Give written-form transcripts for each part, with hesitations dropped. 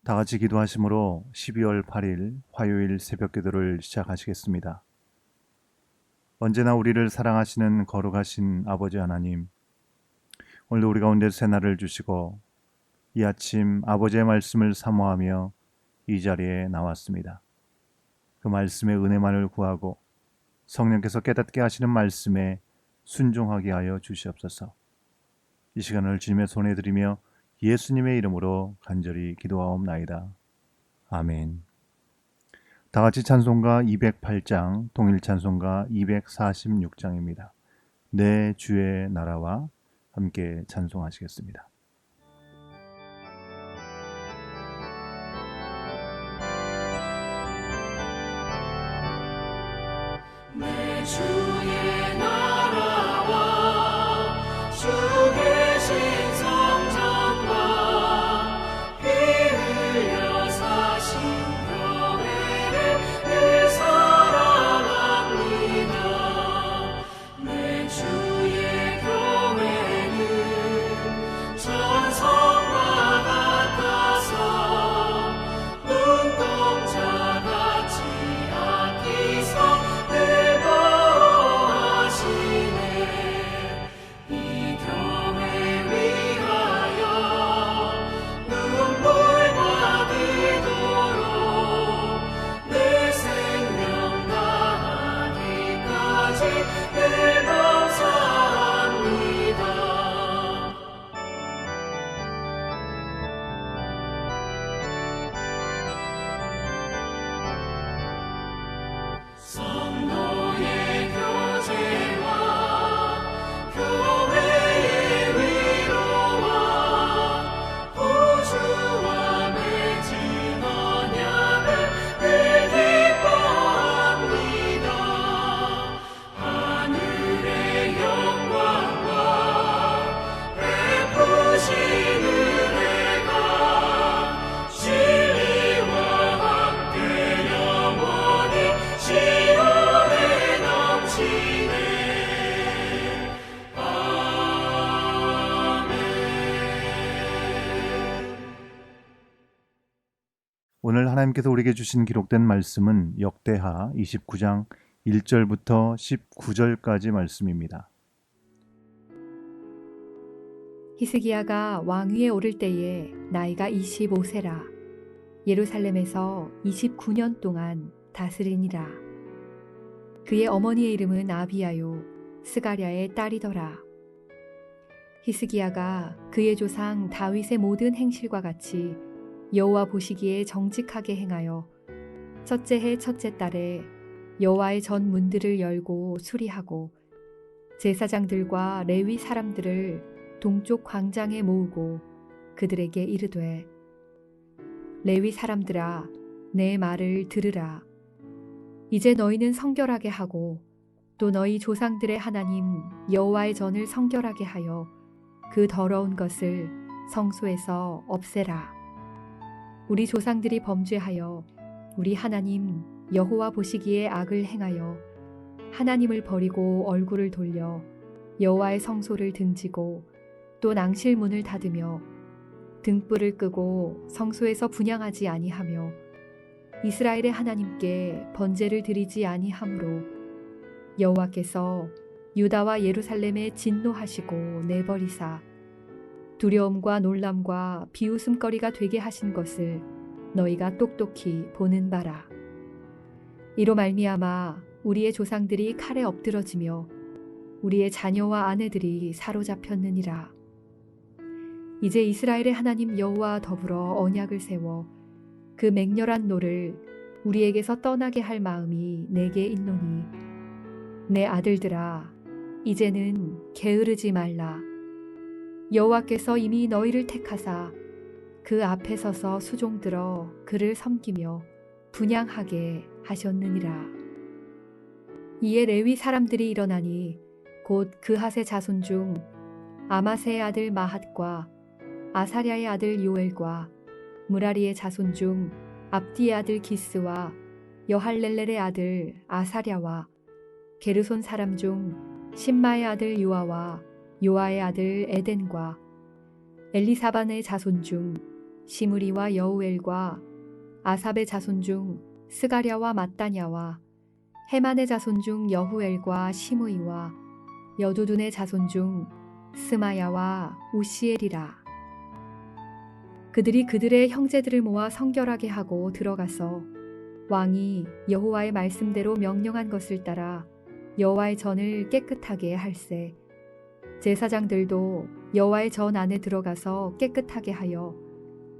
다 같이 기도하심으로 12월 8일 화요일 새벽 기도를 시작하시겠습니다. 언제나 우리를 사랑하시는 거룩하신 아버지 하나님, 오늘도 우리 가운데 새날을 주시고 이 아침 아버지의 말씀을 사모하며 이 자리에 나왔습니다. 그 말씀의 은혜만을 구하고 성령께서 깨닫게 하시는 말씀에 순종하게 하여 주시옵소서. 이 시간을 주님의 손에 드리며 예수님의 이름으로 간절히 기도하옵나이다. 아멘. 다 같이 찬송가 208장, 동일 찬송가 246장입니다. 내 주의 나라와 함께 찬송하시겠습니다. 내 주의 나라와 주 계신 성전과 피 흘려 사신 교회를 늘 사랑합니다. 내 주의 교회는 전성과 같아서 눈동자 같이 아끼사 성도의 교제와 교회의 위로와 구주와 맺은 언약을 늘 기뻐합니다. 하늘의 영광과 베푸신 은혜가 진리와 함께 영원히 시온에 넘치네. 아멘. 오늘 하나님께서 우리에게 주신 기록된 말씀은 역대하 29장 1절부터 19절까지 말씀입니다. 히스기야가 왕위에 오를 때에 나이가 25세라. 예루살렘에서 29년 동안 다스리니라. 그의 어머니의 이름은 아비야요 스가랴의 딸이더라. 히스기야가 그의 조상 다윗의 모든 행실과 같이 여호와 보시기에 정직하게 행하여 첫째 해 첫째 달에 여호와의 전 문들을 열고 수리하고 제사장들과 레위 사람들을 동쪽 광장에 모으고 그들에게 이르되 레위 사람들아 내 말을 들으라. 이제 너희는 성결하게 하고 또 너희 조상들의 하나님 여호와의 전을 성결하게 하여 그 더러운 것을 성소에서 없애라. 우리 조상들이 범죄하여 우리 하나님 여호와 보시기에 악을 행하여 하나님을 버리고 얼굴을 돌려 여호와의 성소를 등지고 또 낭실문을 닫으며 등불을 끄고 성소에서 분향하지 아니하며 이스라엘의 하나님께 번제를 드리지 아니하므로 여호와께서 유다와 예루살렘에 진노하시고 내버리사 두려움과 놀람과 비웃음거리가 되게 하신 것을 너희가 똑똑히 보는 바라. 이로 말미암아 우리의 조상들이 칼에 엎드러지며 우리의 자녀와 아내들이 사로잡혔느니라. 이제 이스라엘의 하나님 여호와와 더불어 언약을 세워 그 맹렬한 노를 우리에게서 떠나게 할 마음이 내게 있노니 내 아들들아 이제는 게으르지 말라. 여호와께서 이미 너희를 택하사 그 앞에 서서 수종들어 그를 섬기며 분향하게 하셨느니라. 이에 레위 사람들이 일어나니 곧 그핫의 자손 중 아마세의 아들 마핫과 아사랴의 아들 요엘과 무라리의 자손 중 압디의 아들 기스와 여할렐렐의 아들 아사랴와 게르손 사람 중 신마의 아들 요아와 요아의 아들 에덴과 엘리사반의 자손 중 시므리와 여우엘과 아삽의 자손 중 스가랴와 마따냐와 헤만의 자손 중 여후엘과 시므이와 여두둔의 자손 중 스마야와 우시엘이라. 그들이 그들의 형제들을 모아 성결하게 하고 들어가서 왕이 여호와의 말씀대로 명령한 것을 따라 여호와의 전을 깨끗하게 할세. 제사장들도 여호와의 전 안에 들어가서 깨끗하게 하여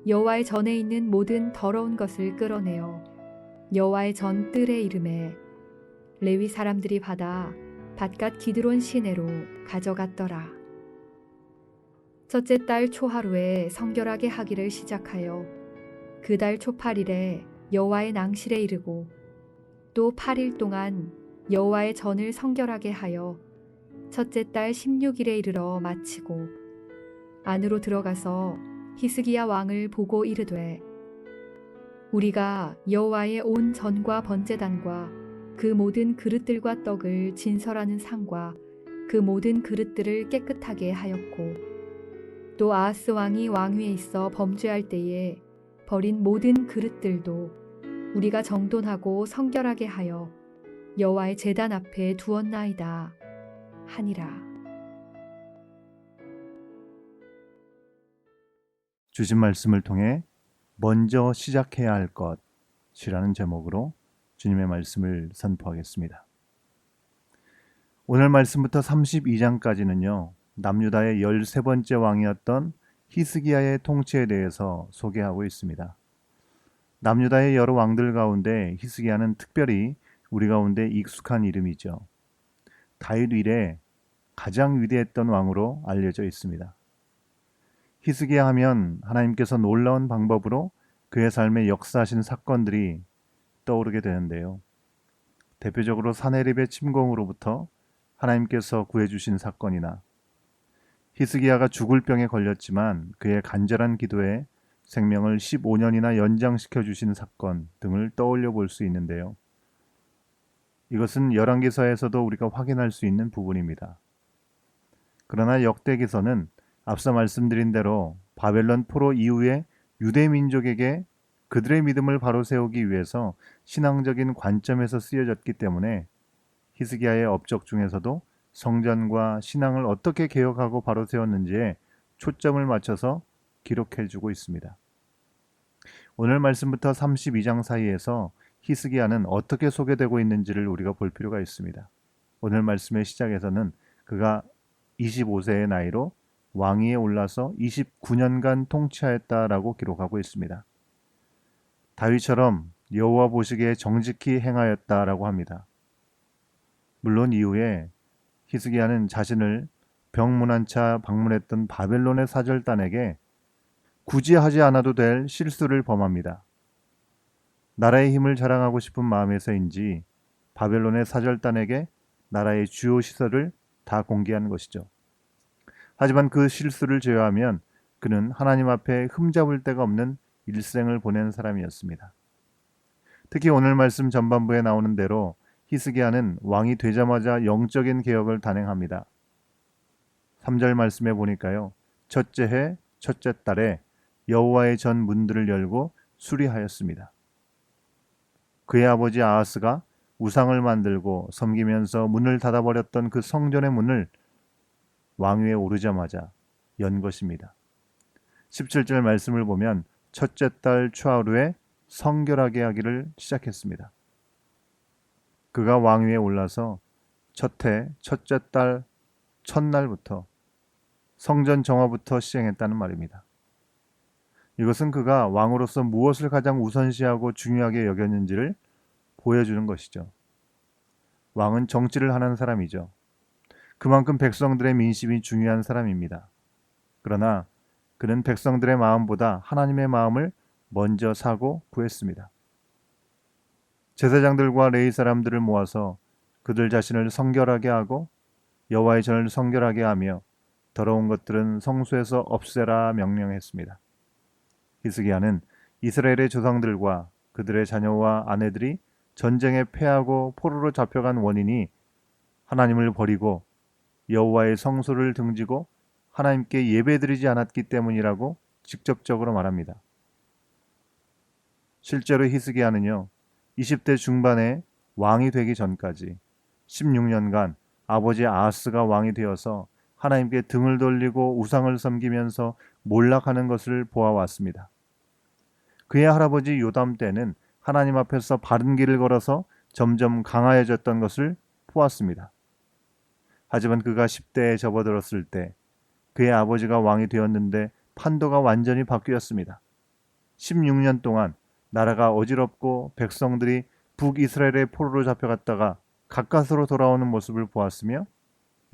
여호와의 전에 있는 모든 더러운 것을 끌어내어 여호와의 전 뜰에 이름에 레위 사람들이 받아 밧갓 기드론 시내로 가져갔더라. 첫째 달 초하루에 성결하게 하기를 시작하여 그 달 초8일에 여호와의 낭실에 이르고 또 8일 동안 여호와의 전을 성결하게 하여 첫째 달 16일에 이르러 마치고 안으로 들어가서 히스기야 왕을 보고 이르되 우리가 여호와의 온 전과 번제단과 그 모든 그릇들과 떡을 진설하는 상과 그 모든 그릇들을 깨끗하게 하였고 또 아하스 왕이 왕위에 있어 범죄할 때에 버린 모든 그릇들도 우리가 정돈하고 성결하게 하여 여호와의 제단 앞에 두었나이다 하니라. 주신 말씀을 통해 먼저 시작해야 할 것이라는 제목으로 주님의 말씀을 선포하겠습니다. 오늘 말씀부터 32장까지는요. 남유다의 13번째 왕이었던 히스기야의 통치에 대해서 소개하고 있습니다. 남유다의 여러 왕들 가운데 히스기야는 특별히 우리 가운데 익숙한 이름이죠. 다윗 이래 가장 위대했던 왕으로 알려져 있습니다. 히스기야 하면 하나님께서 놀라운 방법으로 그의 삶에 역사하신 사건들이 떠오르게 되는데요. 대표적으로 사네립의 침공으로부터 하나님께서 구해주신 사건이나 히스기야가 죽을 병에 걸렸지만 그의 간절한 기도에 생명을 15년이나 연장시켜 주신 사건 등을 떠올려 볼 수 있는데요. 이것은 열왕기서에서도 우리가 확인할 수 있는 부분입니다. 그러나 역대기서는 앞서 말씀드린 대로 바벨론 포로 이후에 유대 민족에게 그들의 믿음을 바로 세우기 위해서 신앙적인 관점에서 쓰여졌기 때문에 히스기야의 업적 중에서도 성전과 신앙을 어떻게 개혁하고 바로 세웠는지에 초점을 맞춰서 기록해주고 있습니다. 오늘 말씀부터 32장 사이에서 히스기야는 어떻게 소개되고 있는지를 우리가 볼 필요가 있습니다. 오늘 말씀의 시작에서는 그가 25세의 나이로 왕위에 올라서 29년간 통치하였다라고 기록하고 있습니다. 다윗처럼 여호와 보시기에 정직히 행하였다라고 합니다. 물론 이후에 히스기야는 자신을 병문안차 방문했던 바벨론의 사절단에게 굳이 하지 않아도 될 실수를 범합니다. 나라의 힘을 자랑하고 싶은 마음에서인지 바벨론의 사절단에게 나라의 주요 시설을 다 공개한 것이죠. 하지만 그 실수를 제외하면 그는 하나님 앞에 흠잡을 데가 없는 일생을 보낸 사람이었습니다. 특히 오늘 말씀 전반부에 나오는 대로 히스기야는 왕이 되자마자 영적인 개혁을 단행합니다. 3절 말씀에 보니까요. 첫째 해 첫째 달에 여호와의 전 문들을 열고 수리하였습니다. 그의 아버지 아하스가 우상을 만들고 섬기면서 문을 닫아버렸던 그 성전의 문을 왕위에 오르자마자 연 것입니다. 17절 말씀을 보면 첫째 달 초하루에 성결하게 하기를 시작했습니다. 그가 왕위에 올라서 첫해 첫째 달 첫날부터 성전 정화부터 시행했다는 말입니다. 이것은 그가 왕으로서 무엇을 가장 우선시하고 중요하게 여겼는지를 보여주는 것이죠. 왕은 정치를 하는 사람이죠. 그만큼 백성들의 민심이 중요한 사람입니다. 그러나 그는 백성들의 마음보다 하나님의 마음을 먼저 사고 구했습니다. 제사장들과 레위 사람들을 모아서 그들 자신을 성결하게 하고 여호와의 전을 성결하게 하며 더러운 것들은 성소에서 없애라 명령했습니다. 히스기야는 이스라엘의 조상들과 그들의 자녀와 아내들이 전쟁에 패하고 포로로 잡혀간 원인이 하나님을 버리고 여호와의 성소를 등지고 하나님께 예배드리지 않았기 때문이라고 직접적으로 말합니다. 실제로 히스기야는요, 20대 중반에 왕이 되기 전까지 16년간 아버지 아하스가 왕이 되어서 하나님께 등을 돌리고 우상을 섬기면서 몰락하는 것을 보아왔습니다. 그의 할아버지 요담 때는 하나님 앞에서 바른 길을 걸어서 점점 강하여졌던 것을 보았습니다. 하지만 그가 10대에 접어들었을 때 그의 아버지가 왕이 되었는데 판도가 완전히 바뀌었습니다. 16년 동안 나라가 어지럽고 백성들이 북이스라엘의 포로로 잡혀갔다가 가까스로 돌아오는 모습을 보았으며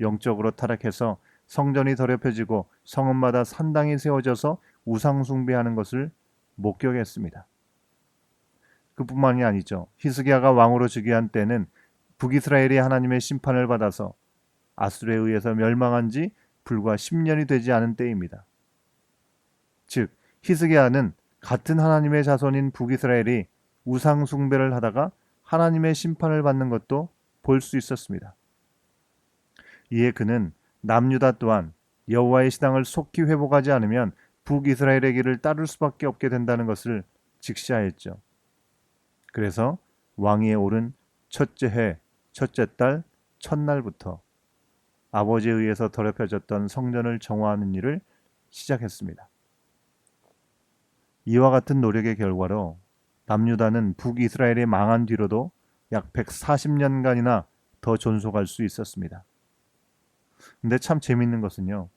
영적으로 타락해서 성전이 더럽혀지고 성읍마다 산당이 세워져서 우상 숭배하는 것을 목격했습니다. 그뿐만이 아니죠. 히스기야가 왕으로 즉위한 때는 북이스라엘이 하나님의 심판을 받아서 아수르에 의해서 멸망한 지 불과 10년이 되지 않은 때입니다. 즉 히스기야는 같은 하나님의 자손인 북이스라엘이 우상 숭배를 하다가 하나님의 심판을 받는 것도 볼 수 있었습니다. 이에 그는 남유다 또한 여호와의 신앙을 속히 회복하지 않으면 북이스라엘의 길을 따를 수밖에 없게 된다는 것을 직시하였죠. 그래서 왕위에 오른 첫째 해, 첫째 달, 첫날부터 아버지에 의해서 더럽혀졌던 성전을 정화하는 일을 시작했습니다. 이와 같은 노력의 결과로 남유다는 북이스라엘이 망한 뒤로도 약 140년간이나 더 존속할 수 있었습니다. 근데 참 재밌는 것은요,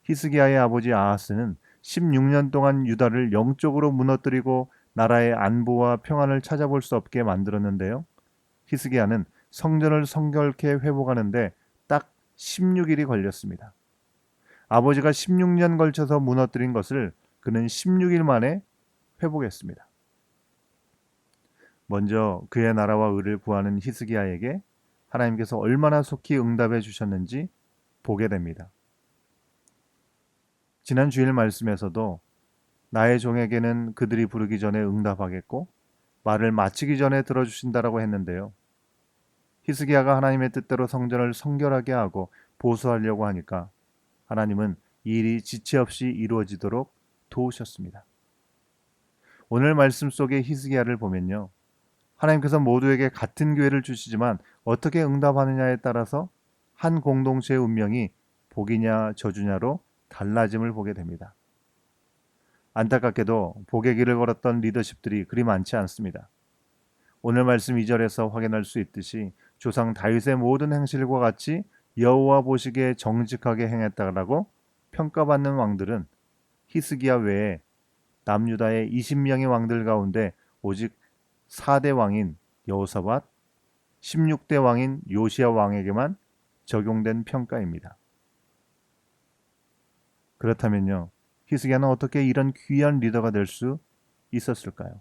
히스기야의 아버지 아하스는 16년 동안 유다를 영적으로 무너뜨리고 나라의 안보와 평안을 찾아볼 수 없게 만들었는데요, 히스기야는 성전을 성결케 회복하는데 딱 16일이 걸렸습니다. 아버지가 16년 걸쳐서 무너뜨린 것을 그는 16일 만에 회복했습니다. 먼저 그의 나라와 의를 구하는 히스기야에게 하나님께서 얼마나 속히 응답해 주셨는지 보게 됩니다. 지난 주일 말씀에서도 나의 종에게는 그들이 부르기 전에 응답하겠고 말을 마치기 전에 들어주신다라고 했는데요. 히스기야가 하나님의 뜻대로 성전을 성결하게 하고 보수하려고 하니까 하나님은 이 일이 지체 없이 이루어지도록 도우셨습니다. 오늘 말씀 속의 히스기야를 보면요, 하나님께서 모두에게 같은 기회를 주시지만 어떻게 응답하느냐에 따라서 한 공동체의 운명이 복이냐 저주냐로 달라짐을 보게 됩니다. 안타깝게도 복의 길을 걸었던 리더십들이 그리 많지 않습니다. 오늘 말씀 2절에서 확인할 수 있듯이 조상 다윗의 모든 행실과 같이 여호와 보시기에 정직하게 행했다라고 평가받는 왕들은 히스기야 외에 남유다의 20명의 왕들 가운데 오직 4대 왕인 여호사밧, 16대 왕인 요시야 왕에게만 적용된 평가입니다. 그렇다면요, 히스기야는 어떻게 이런 귀한 리더가 될 수 있었을까요?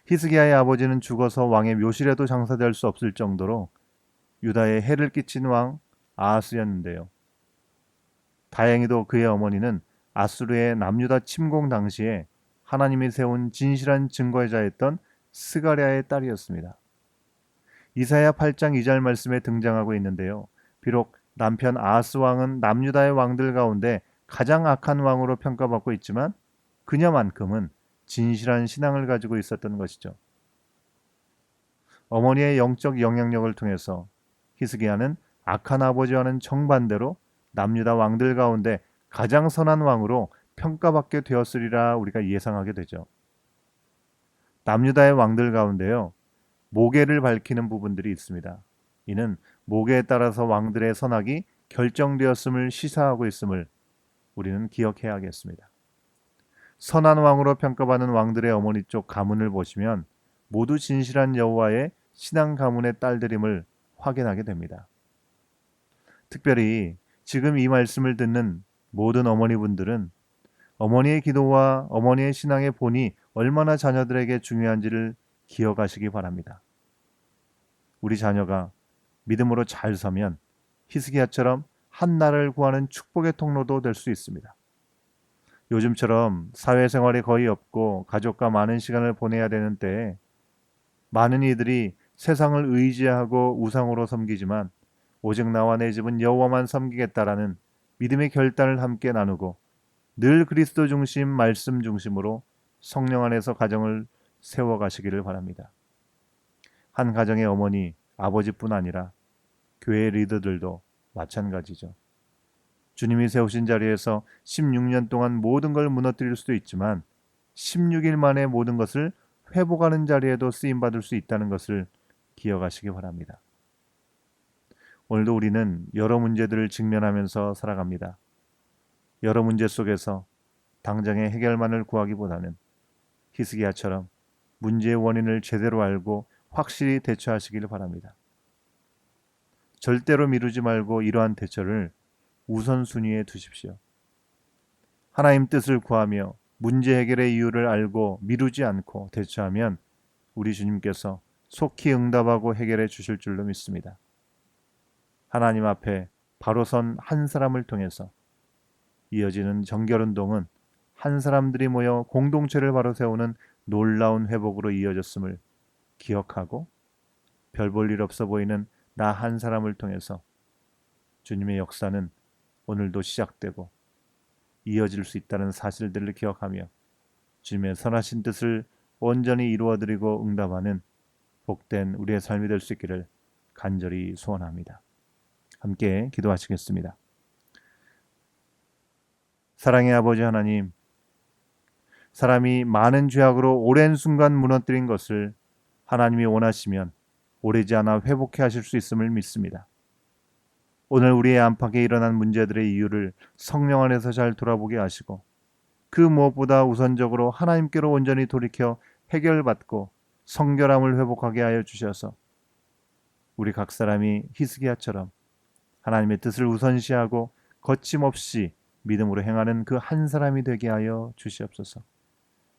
히스기야의 아버지는 죽어서 왕의 묘실에도 장사될 수 없을 정도로 유다에 해를 끼친 왕 아하스였는데요. 다행히도 그의 어머니는 아수르의 남유다 침공 당시에 하나님이 세운 진실한 증거자였던 스가랴의 딸이었습니다. 이사야 8장 2절 말씀에 등장하고 있는데요. 비록 남편 아하스 왕은 남유다의 왕들 가운데 가장 악한 왕으로 평가받고 있지만 그녀만큼은 진실한 신앙을 가지고 있었던 것이죠. 어머니의 영적 영향력을 통해서 히스기야는 악한 아버지와는 정반대로 남유다 왕들 가운데 가장 선한 왕으로 평가받게 되었으리라 우리가 예상하게 되죠. 남유다의 왕들 가운데요, 모계를 밝히는 부분들이 있습니다. 이는 모계에 따라서 왕들의 선악이 결정되었음을 시사하고 있음을 우리는 기억해야겠습니다. 선한 왕으로 평가받는 왕들의 어머니 쪽 가문을 보시면 모두 진실한 여호와의 신앙 가문의 딸들임을 확인하게 됩니다. 특별히 지금 이 말씀을 듣는 모든 어머니분들은 어머니의 기도와 어머니의 신앙의 본이 얼마나 자녀들에게 중요한지를 기억하시기 바랍니다. 우리 자녀가 믿음으로 잘 서면 히스기야처럼 한 나라를 구하는 축복의 통로도 될 수 있습니다. 요즘처럼 사회생활이 거의 없고 가족과 많은 시간을 보내야 되는 때에 많은 이들이 세상을 의지하고 우상으로 섬기지만 오직 나와 내 집은 여호와만 섬기겠다라는 믿음의 결단을 함께 나누고 늘 그리스도 중심 말씀 중심으로 성령 안에서 가정을 세워가시기를 바랍니다. 한 가정의 어머니, 아버지뿐 아니라 교회 리더들도 마찬가지죠. 주님이 세우신 자리에서 16년 동안 모든 걸 무너뜨릴 수도 있지만 16일 만에 모든 것을 회복하는 자리에도 쓰임받을 수 있다는 것을 기억하시기 바랍니다. 오늘도 우리는 여러 문제들을 직면하면서 살아갑니다. 여러 문제 속에서 당장의 해결만을 구하기보다는 히스기야처럼 문제의 원인을 제대로 알고 확실히 대처하시기를 바랍니다. 절대로 미루지 말고 이러한 대처를 우선순위에 두십시오. 하나님 뜻을 구하며 문제 해결의 이유를 알고 미루지 않고 대처하면 우리 주님께서 속히 응답하고 해결해 주실 줄로 믿습니다. 하나님 앞에 바로 선 한 사람을 통해서 이어지는 정결운동은 한 사람들이 모여 공동체를 바로 세우는 놀라운 회복으로 이어졌음을 기억하고 별 볼 일 없어 보이는 나 한 사람을 통해서 주님의 역사는 오늘도 시작되고 이어질 수 있다는 사실들을 기억하며 주님의 선하신 뜻을 온전히 이루어드리고 응답하는 복된 우리의 삶이 될 수 있기를 간절히 소원합니다. 함께 기도하시겠습니다. 사랑의 아버지 하나님, 사람이 많은 죄악으로 오랜 순간 무너뜨린 것을 하나님이 원하시면 오래지 않아 회복해 하실 수 있음을 믿습니다. 오늘 우리의 안팎에 일어난 문제들의 이유를 성령 안에서 잘 돌아보게 하시고 그 무엇보다 우선적으로 하나님께로 온전히 돌이켜 해결받고 성결함을 회복하게 하여 주셔서 우리 각 사람이 히스기야처럼 하나님의 뜻을 우선시하고 거침없이 믿음으로 행하는 그 한 사람이 되게 하여 주시옵소서.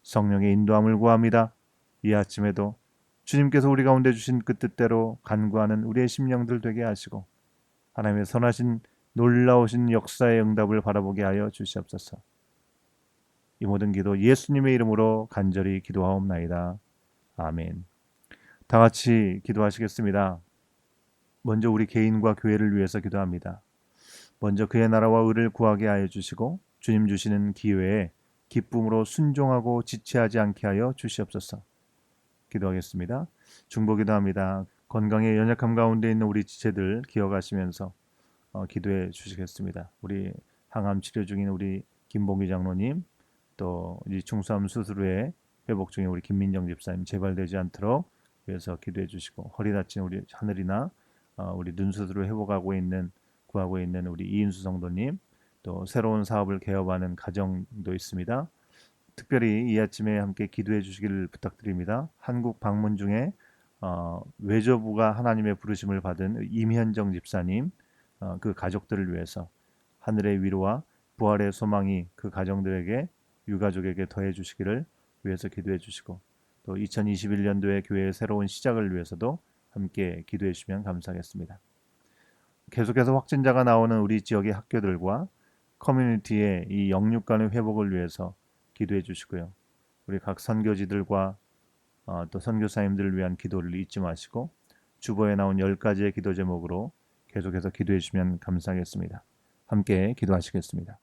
성령의 인도함을 구합니다. 이 아침에도 주님께서 우리 가운데 주신 그 뜻대로 간구하는 우리의 심령들 되게 하시고 하나님의 선하신 놀라우신 역사의 응답을 바라보게 하여 주시옵소서. 이 모든 기도 예수님의 이름으로 간절히 기도하옵나이다. 아멘. 다 같이 기도하시겠습니다. 먼저 우리 개인과 교회를 위해서 기도합니다. 먼저 그의 나라와 의를 구하게 하여 주시고 주님 주시는 기회에 기쁨으로 순종하고 지체하지 않게 하여 주시옵소서. 기도하겠습니다. 중보기도합니다. 건강에 연약함 가운데 있는 우리 지체들 기억하시면서 기도해 주시겠습니다. 우리 항암 치료 중인 우리 김봉기 장로님, 또 이 중수암 수술 후에 회복 중인 우리 김민정 집사님 재발되지 않도록 위해서 기도해 주시고, 허리 다친 우리 하늘이나 우리 눈 수술을 회복하고 있는 구하고 있는 우리 이인수 성도님, 또 새로운 사업을 개업하는 가정도 있습니다. 특별히 이 아침에 함께 기도해 주시기를 부탁드립니다. 한국 방문 중에 외조부가 하나님의 부르심을 받은 임현정 집사님, 그 가족들을 위해서 하늘의 위로와 부활의 소망이 그 가정들에게, 유가족에게 더해 주시기를 위해서 기도해 주시고, 또 2021년도에 교회의 새로운 시작을 위해서도 함께 기도해 주시면 감사하겠습니다. 계속해서 확진자가 나오는 우리 지역의 학교들과 커뮤니티의 이 영육 간의 회복을 위해서 기도해 주시고요. 우리 각 선교지들과 또 선교사님들을 위한 기도를 잊지 마시고 주보에 나온 10가지의 기도 제목으로 계속해서 기도해 주시면 감사하겠습니다. 함께 기도하시겠습니다.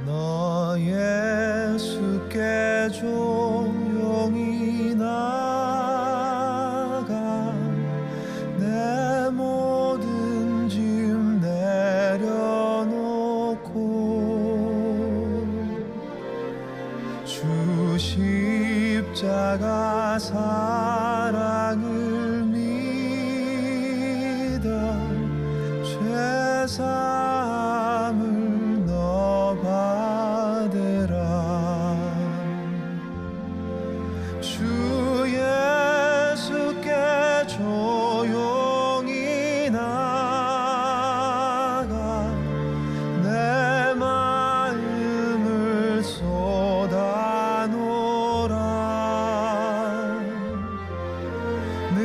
너 예수께 조용히 나가 내 모든 짐 내려놓고 주 십자가 사랑을 믿어 죄사함을 너 받으라. 주 예수께 조용히 나가 내 마음을 쏟아놓으라. 내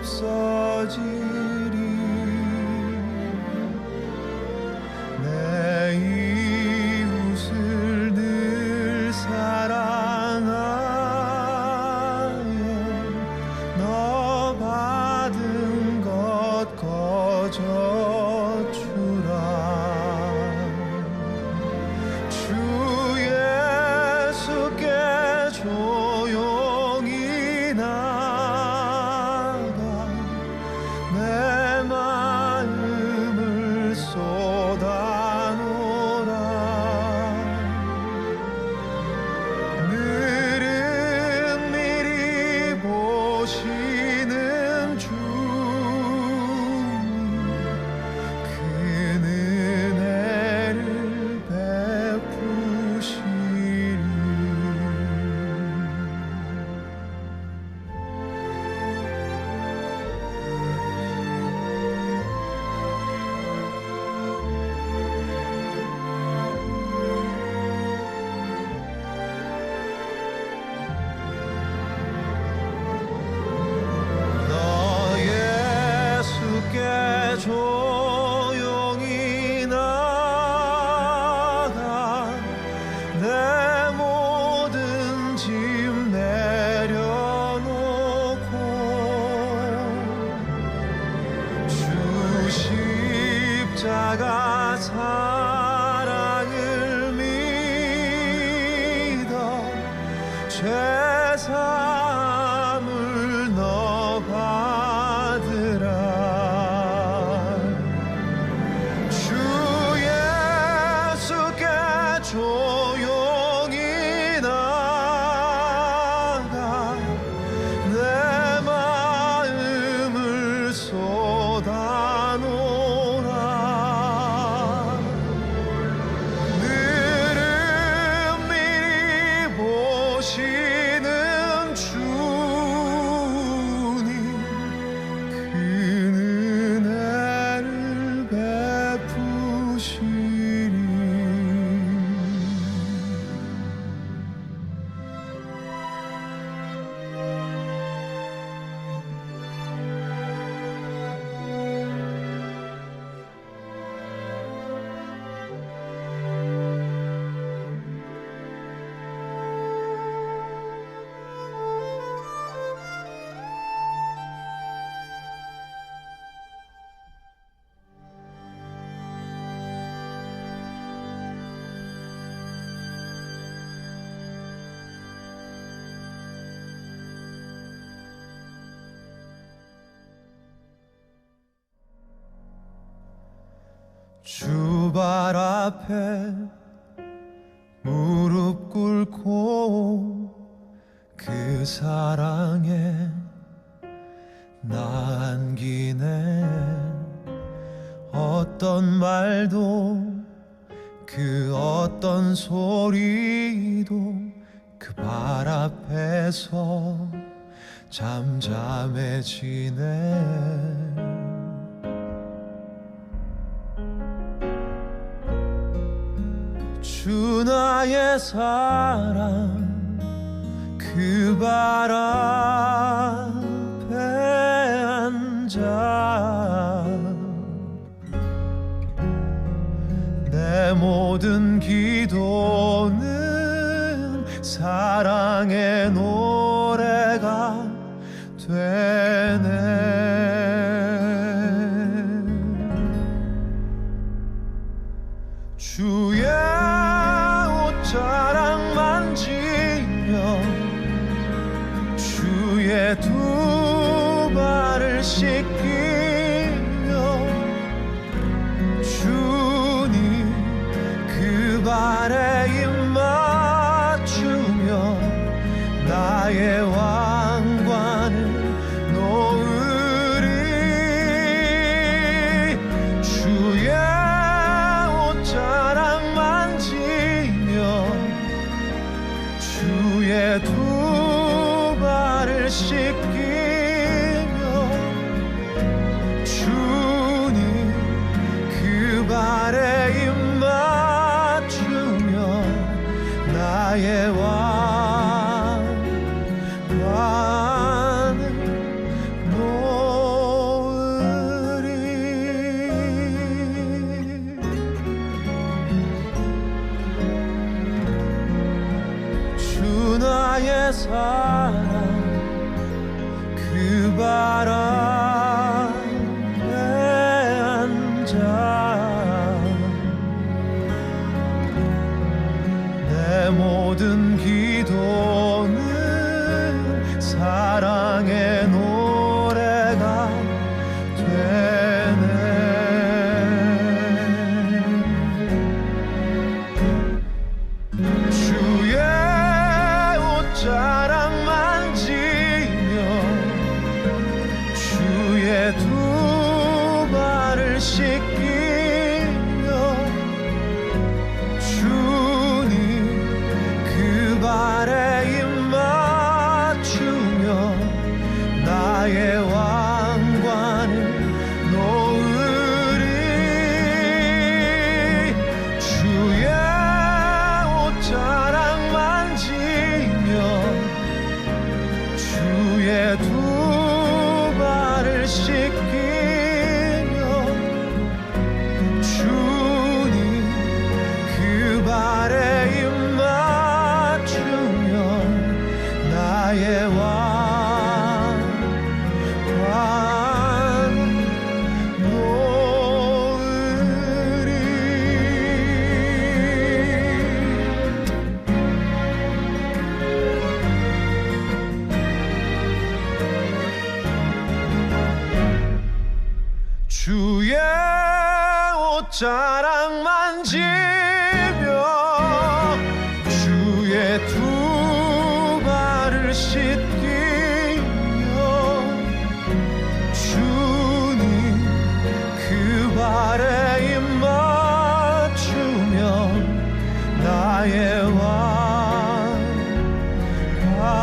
없어지리. 내 이웃을 늘 사랑하여 너 받은 것 거저 주라. 주 예수께 조용히 나가 내 마음을 쏟아놓으라. 늘은 미리 보시는 주님 큰 은혜를 베푸시리. 너 예수께 조용히 나가 내 모든 짐 내려놓고 주 십자가 사랑을 믿어 죄사함을 너 받으라. 주 예수께 조용히 나가 내 마음을 쏟아놓으라. 늘은 미리 보시는 주님 큰 은혜를 베푸시리. 주 발 앞에 무릎 꿇고 그 사랑에 나 안기네. 어떤 말도 그 어떤 소리도 그 발 앞에서 잠잠해지네. 주 나의 사랑 그 발 앞에 앉아 내 모든 기도는 사랑의 노래가 되네. 주의 옷자락 만지며 주의 두 발을 씻기며 주님 그 발에 입 맞추며 나의 왕관을 놓으리. 주의 옷자락 만지며 주의 두 발을 씻기며 주님 그 발에 입 맞추며 나의 왕관을 놓으리. 그 발 앞에 앉아 내 모든 기도는 사랑의 노래가 되네. 주의 옷자락 만지며 주의 두 발을 씻기며 주님 그 발에 입 맞추며 나의 왕관을 놓으리. 주의 옷자락 만지며 주의 두 발을 씻기며 주님 그 발에 입 맞추며 나의 왕관 놓으리. 주의 옷자락 만지며 주의 두 발을 씻기며 주님 그 발에 입 맞추며 나의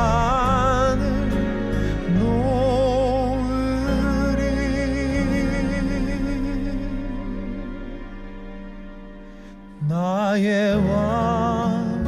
왕관을 놓으리. 나의 왕관을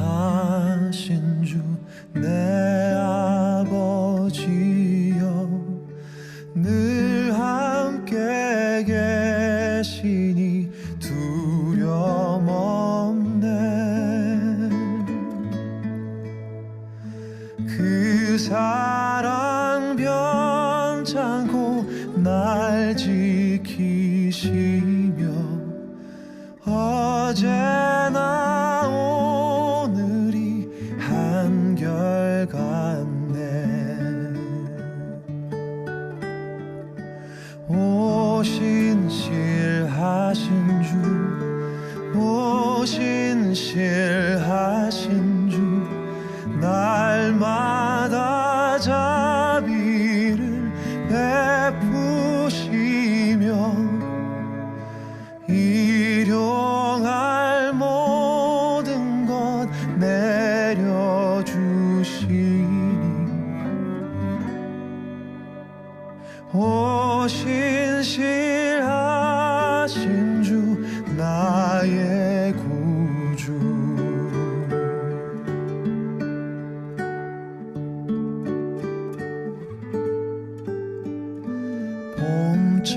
오신실하신 주 내 아버지여 늘 함께 계시니 두려움 없네. 그 사랑 변찮고 날 지키시며 어제나 오늘이 한결같네. 오신실하신 주 오신실하신 주 날마다 자비를 베푸시며 일용할 모든 것 내려주시니 오신실하신 주 나의 구주.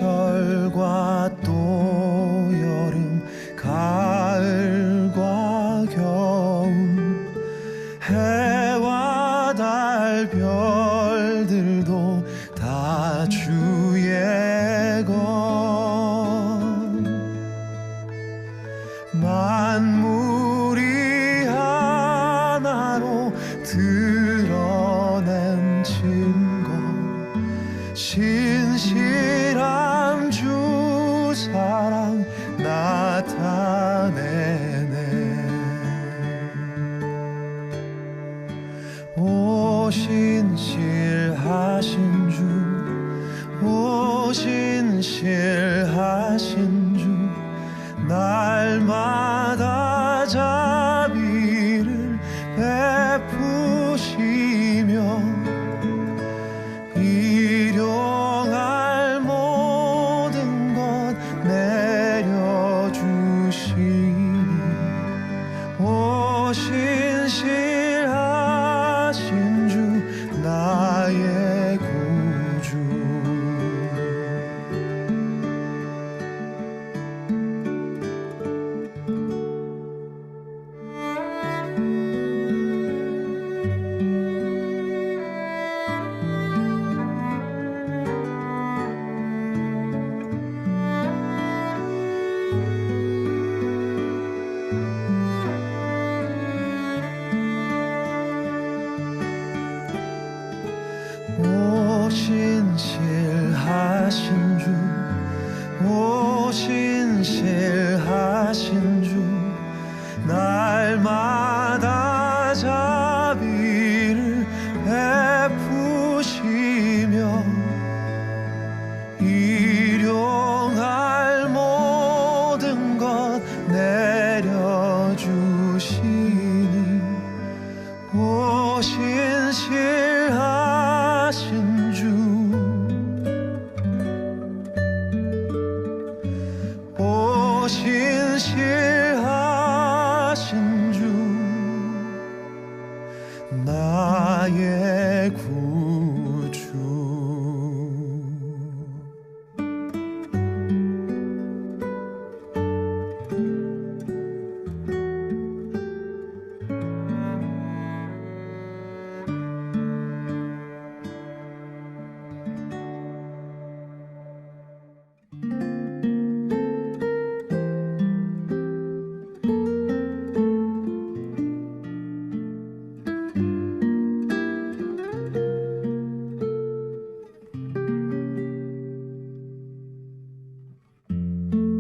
봄철과 또 여름 가을과 겨울 해와 달 별들도 다 주의 것. 신실하신 주 날마다 자비를 베푸시며 일용할 모든 것 내려주시니 신실하신 주 신실하신 주 나의 구주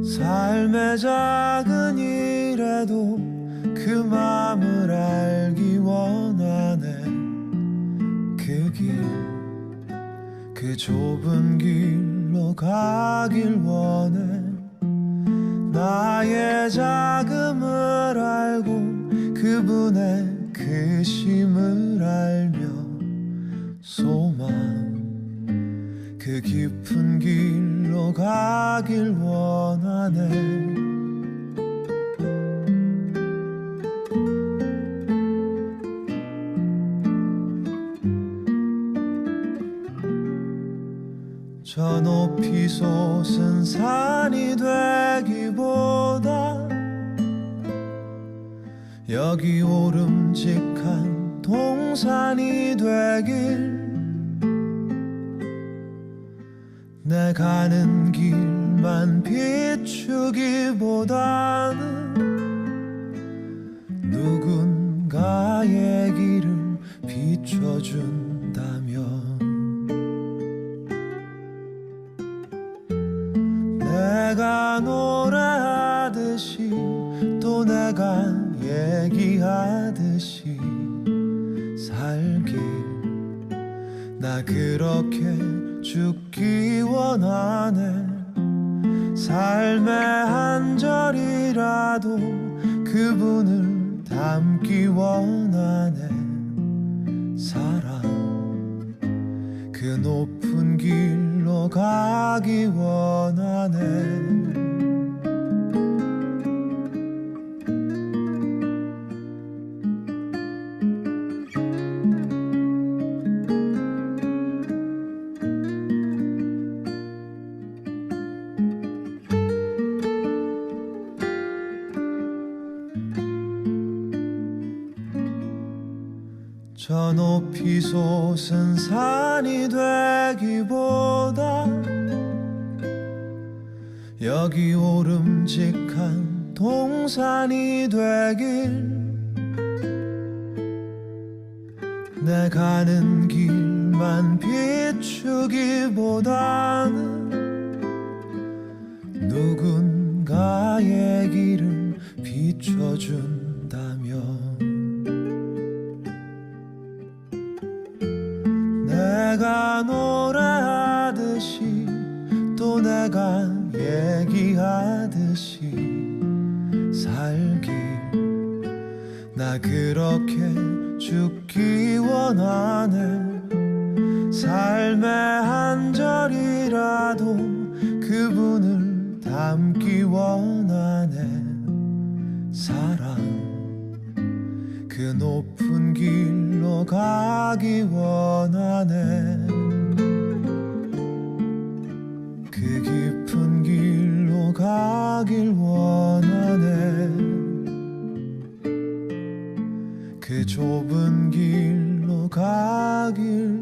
삶의 작은 일에도 그 맘을 알기 원하네 그 좁은 길로 가길 원해 나의 자금을 알고 그분의 크심을 알며 소망 그 깊은 길로 가길 원하네 저 높이 솟은 산이 되기보다 여기 오름직한 동산이 되길 내 가는 길만 비추기보다는 누군가의 길을 비춰준다면 내가 노래하듯이 또 내가 얘기하듯이 살길 나 그렇게 죽기 원하네 삶의 한 절이라도 그분을 담기 원하네 사랑 그 높은 길로 가기 원하네 저 높이 솟은 산이 되기보다 여기 오름직한 동산이 되길 내 가는 길만 비추기보다는 누군가의 길을 비춰준다면 내가 노래하듯이 또 내가 얘기하듯이 살길 나 그렇게 죽기 원하네 삶의 한 절이라도 그분을 담기 원하네 사랑 그 높은 길로 가기 원하네 그 깊은 길로 가길 원하네 그 좁은 길로 가길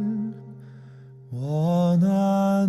원하네